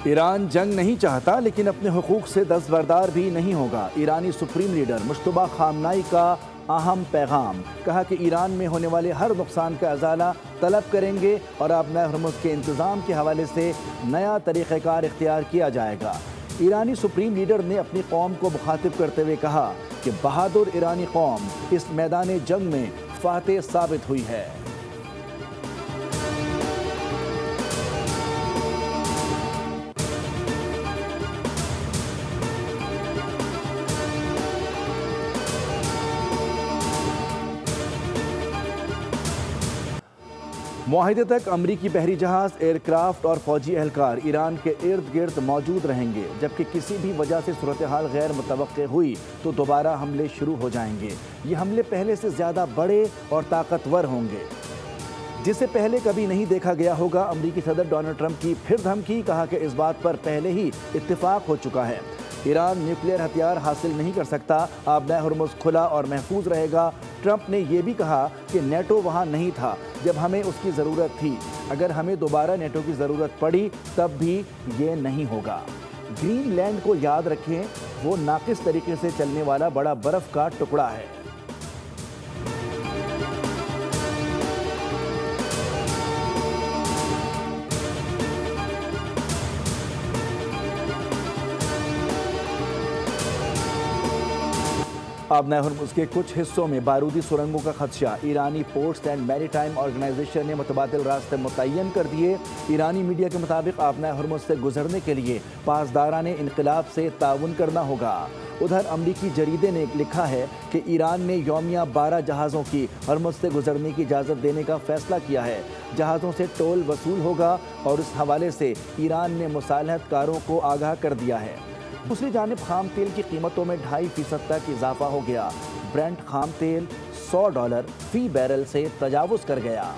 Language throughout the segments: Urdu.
ایران جنگ نہیں چاہتا لیکن اپنے حقوق سے دستبردار بھی نہیں ہوگا۔ ایرانی سپریم لیڈر مجتبیٰ خامنائی کا اہم پیغام، کہا کہ ایران میں ہونے والے ہر نقصان کا ازالہ طلب کریں گے اور آبنائے ہرمز کے انتظام کے حوالے سے نیا طریقہ کار اختیار کیا جائے گا۔ ایرانی سپریم لیڈر نے اپنی قوم کو مخاطب کرتے ہوئے کہا کہ بہادر ایرانی قوم اس میدان جنگ میں فاتح ثابت ہوئی ہے۔ معاہدے تک امریکی بحری جہاز، ایئر کرافٹ اور فوجی اہلکار ایران کے ارد گرد موجود رہیں گے، جبکہ کسی بھی وجہ سے صورتحال غیر متوقع ہوئی تو دوبارہ حملے شروع ہو جائیں گے۔ یہ حملے پہلے سے زیادہ بڑے اور طاقتور ہوں گے، جسے پہلے کبھی نہیں دیکھا گیا ہوگا۔ امریکی صدر ڈونلڈ ٹرمپ کی پھر دھمکی، کہا کہ اس بات پر پہلے ہی اتفاق ہو چکا ہے۔ ایران نیوکلیئر ہتھیار حاصل نہیں کر سکتا، آبنائے ہرمز کھلا اور محفوظ رہے گا۔ ٹرمپ نے یہ بھی کہا کہ نیٹو وہاں نہیں تھا جب ہمیں اس کی ضرورت تھی، اگر ہمیں دوبارہ نیٹو کی ضرورت پڑی تب بھی یہ نہیں ہوگا۔ گرین لینڈ کو یاد رکھیں، وہ ناقص طریقے سے چلنے والا بڑا برف کا ٹکڑا ہے۔ آبنائے ہرمز کے کچھ حصوں میں بارودی سرنگوں کا خدشہ، ایرانی پورٹس اینڈ میری ٹائم آرگنائزیشن نے متبادل راستے متعین کر دیے۔ ایرانی میڈیا کے مطابق آبنائے ہرمز سے گزرنے کے لیے پاسداران انقلاب سے تعاون کرنا ہوگا۔ ادھر امریکی جریدے نے لکھا ہے کہ ایران نے یومیہ 12 جہازوں کی ہرمز سے گزرنے کی اجازت دینے کا فیصلہ کیا ہے۔ جہازوں سے ٹول وصول ہوگا اور اس حوالے سے ایران نے مصالحت کاروں کو آگاہ کر دیا ہے۔ دوسری جانب خام تیل کی قیمتوں میں 2.5% تک اضافہ ہو گیا۔ برنٹ خام تیل $100 فی بیرل سے تجاوز کر گیا۔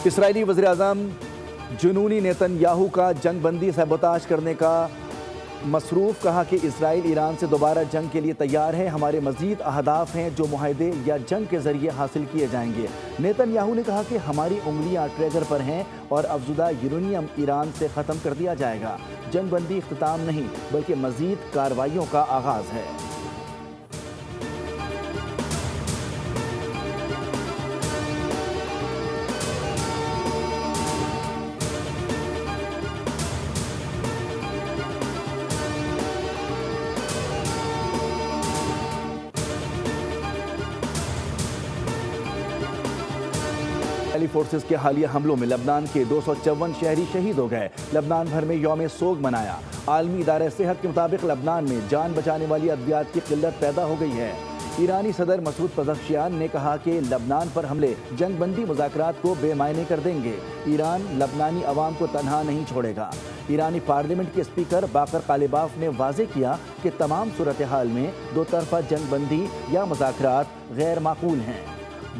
اسرائیلی وزیراعظم جنونی نیتن یاہو کا جنگ بندی سیبوتاژ کرنے کا مصروف، کہا کہ اسرائیل ایران سے دوبارہ جنگ کے لیے تیار ہے، ہمارے مزید اہداف ہیں جو معاہدے یا جنگ کے ذریعے حاصل کیے جائیں گے۔ نیتن یاہو نے کہا کہ ہماری انگلیاں ٹریگر پر ہیں اور افزودہ یورینیم ایران سے ختم کر دیا جائے گا۔ جنگ بندی اختتام نہیں بلکہ مزید کارروائیوں کا آغاز ہے۔ اسرائیلی فورسز کے حالیہ حملوں میں لبنان کے 254 شہری شہید ہو گئے۔ لبنان بھر میں یوم سوگ منایا۔ عالمی ادارہ صحت کے مطابق لبنان میں جان بچانے والی ادویات کی قلت پیدا ہو گئی ہے۔ ایرانی صدر مسعود پزشکیان نے کہا کہ لبنان پر حملے جنگ بندی مذاکرات کو بے معنی کر دیں گے۔ ایران لبنانی عوام کو تنہا نہیں چھوڑے گا۔ ایرانی پارلیمنٹ کے اسپیکر باقر قالباف نے واضح کیا کہ تمام صورتحال میں دو طرفہ جنگ بندی یا مذاکرات غیر معقول ہیں۔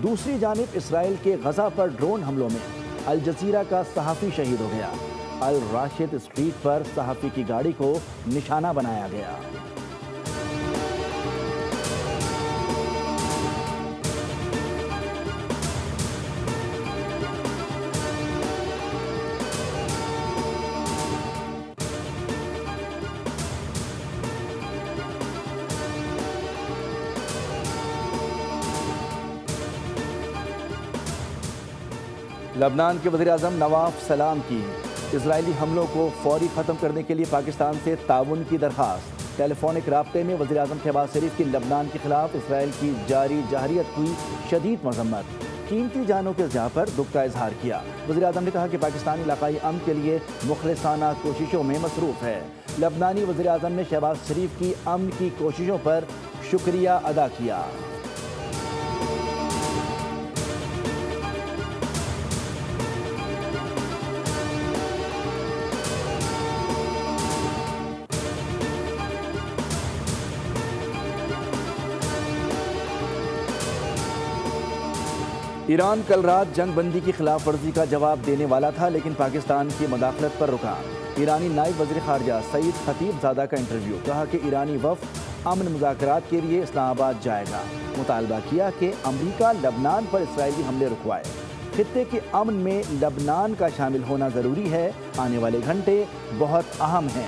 دوسری جانب اسرائیل کے غزہ پر ڈرون حملوں میں الجزیرہ کا صحافی شہید ہو گیا۔ الراشد اسٹریٹ پر صحافی کی گاڑی کو نشانہ بنایا گیا۔ لبنان کے وزیراعظم نواف سلام کی اسرائیلی حملوں کو فوری ختم کرنے کے لیے پاکستان سے تعاون کی درخواست۔ ٹیلی فونک رابطے میں وزیراعظم شہباز شریف کی لبنان کے خلاف اسرائیل کی جاری جارحیت کی شدید مذمت، قیمتی جانوں کے ضیاع پر دکھ کا اظہار کیا۔ وزیراعظم نے کہا کہ پاکستان علاقائی امن کے لیے مخلصانہ کوششوں میں مصروف ہے۔ لبنانی وزیراعظم نے شہباز شریف کی امن کی کوششوں پر شکریہ ادا کیا۔ ایران کل رات جنگ بندی کی خلاف ورزی کا جواب دینے والا تھا لیکن پاکستان کی مداخلت پر رکا۔ ایرانی نائب وزیر خارجہ سعید خطیب زادہ کا انٹرویو، کہا کہ ایرانی وفد امن مذاکرات کے لیے اسلام آباد جائے گا۔ مطالبہ کیا کہ امریکہ لبنان پر اسرائیلی حملے رکوائے۔ خطے کے امن میں لبنان کا شامل ہونا ضروری ہے، آنے والے گھنٹے بہت اہم ہیں۔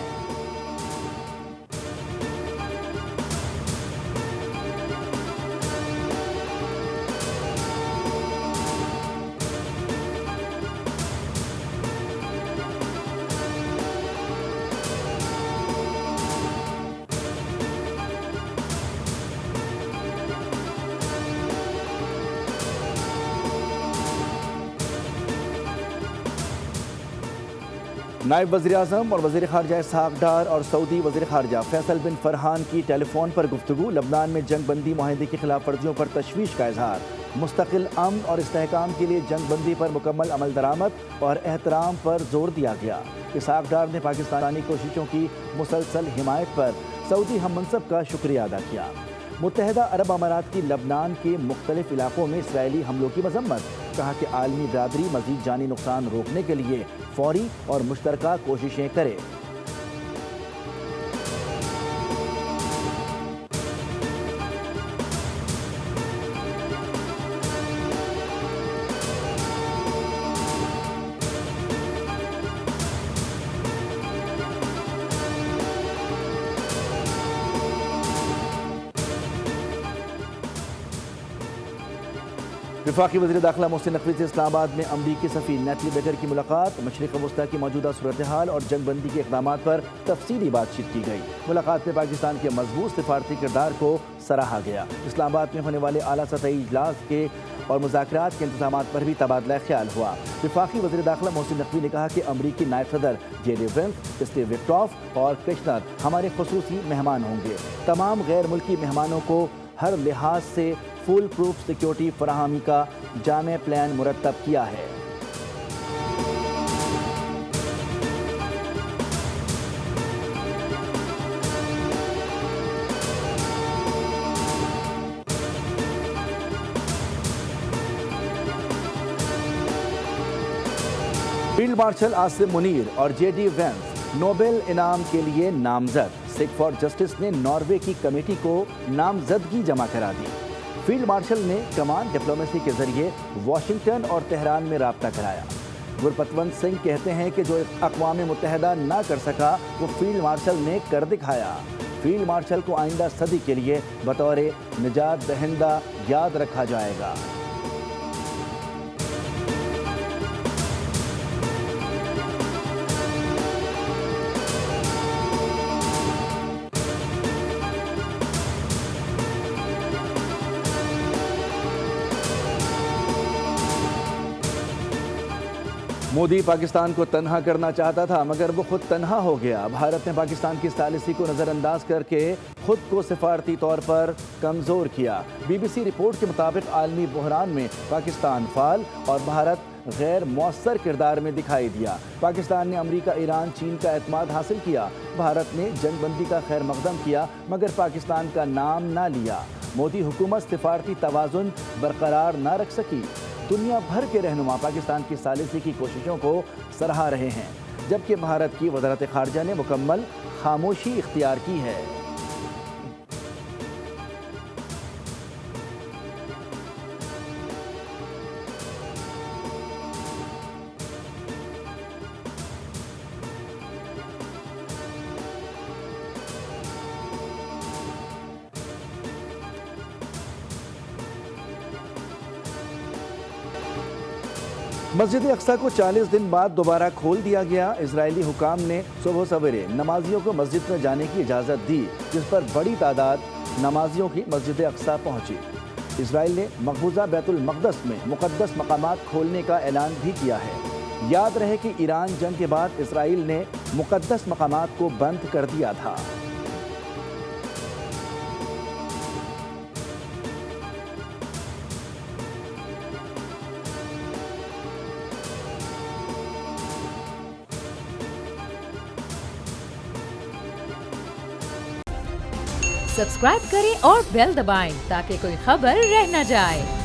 نائب وزیر اعظم اور وزیر خارجہ اسحاق ڈار اور سعودی وزیر خارجہ فیصل بن فرحان کی ٹیلی فون پر گفتگو، لبنان میں جنگ بندی معاہدے کی خلاف ورزیوں پر تشویش کا اظہار، مستقل امن اور استحکام کے لیے جنگ بندی پر مکمل عمل درآمد اور احترام پر زور دیا گیا۔ اسحاق ڈار نے پاکستانی کوششوں کی مسلسل حمایت پر سعودی ہم منصب کا شکریہ ادا کیا۔ متحدہ عرب امارات کی لبنان کے مختلف علاقوں میں اسرائیلی حملوں کی مذمت، کہا کہ عالمی برادری مزید جانی نقصان روکنے کے لیے فوری اور مشترکہ کوششیں کرے۔ وفاقی وزیر داخلہ محسن نقوی سے اسلام آباد میں امریکی سفیر نیتلی بیکر کی ملاقات، مشرق وسطی کی موجودہ صورتحال اور جنگ بندی کے اقدامات پر تفصیلی بات چیت کی گئی۔ ملاقات میں پاکستان کے مضبوط سفارتی کردار کو سراہا گیا۔ اسلام آباد میں ہونے والے اعلیٰ سطحی اجلاس کے اور مذاکرات کے انتظامات پر بھی تبادلہ خیال ہوا۔ وفاقی وزیر داخلہ محسن نقوی نے کہا کہ امریکی نائب صدر J D Vance, Steve Witkoff اور کرشنر ہمارے خصوصی مہمان ہوں گے۔ تمام غیر ملکی مہمانوں کو ہر لحاظ سے فل پروف سیکیورٹی فراہمی کا جامع پلان مرتب کیا ہے۔ فیلڈ مارشل عاصم منیر اور جے ڈی وینس نوبل انعام کے لیے نامزد، سکھ فار جسٹس نے ناروے کی کمیٹی کو نامزدگی جمع کرا دی۔ فیلڈ مارشل نے کمان ڈپلومیسی کے ذریعے واشنگٹن اور تہران میں رابطہ کرایا۔ گرپتونت سنگھ کہتے ہیں کہ جو اقوام متحدہ نہ کر سکا وہ فیلڈ مارشل نے کر دکھایا۔ فیلڈ مارشل کو آئندہ صدی کے لیے بطور نجات دہندہ یاد رکھا جائے گا۔ مودی پاکستان کو تنہا کرنا چاہتا تھا مگر وہ خود تنہا ہو گیا۔ بھارت نے پاکستان کی ثالثی کو نظر انداز کر کے خود کو سفارتی طور پر کمزور کیا۔ بی بی سی رپورٹ کے مطابق عالمی بحران میں پاکستان فعال اور بھارت غیر مؤثر کردار میں دکھائی دیا۔ پاکستان نے امریکہ، ایران، چین کا اعتماد حاصل کیا۔ بھارت نے جنگ بندی کا خیر مقدم کیا مگر پاکستان کا نام نہ لیا۔ مودی حکومت سفارتی توازن برقرار نہ رکھ سکی۔ دنیا بھر کے رہنما پاکستان کی ثالثی کی کوششوں کو سراہ رہے ہیں، جبکہ بھارت کی وزارت خارجہ نے مکمل خاموشی اختیار کی ہے۔ مسجد اقصی کو 40 دن بعد دوبارہ کھول دیا گیا۔ اسرائیلی حکام نے صبح سویرے نمازیوں کو مسجد میں جانے کی اجازت دی، جس پر بڑی تعداد نمازیوں کی مسجد اقصی پہنچی۔ اسرائیل نے مقبوضہ بیت المقدس میں مقدس مقامات کھولنے کا اعلان بھی کیا ہے۔ یاد رہے کہ ایران جنگ کے بعد اسرائیل نے مقدس مقامات کو بند کر دیا تھا۔ سبسکرائب کریں اور بیل دبائیں تاکہ کوئی خبر رہ نہ جائے۔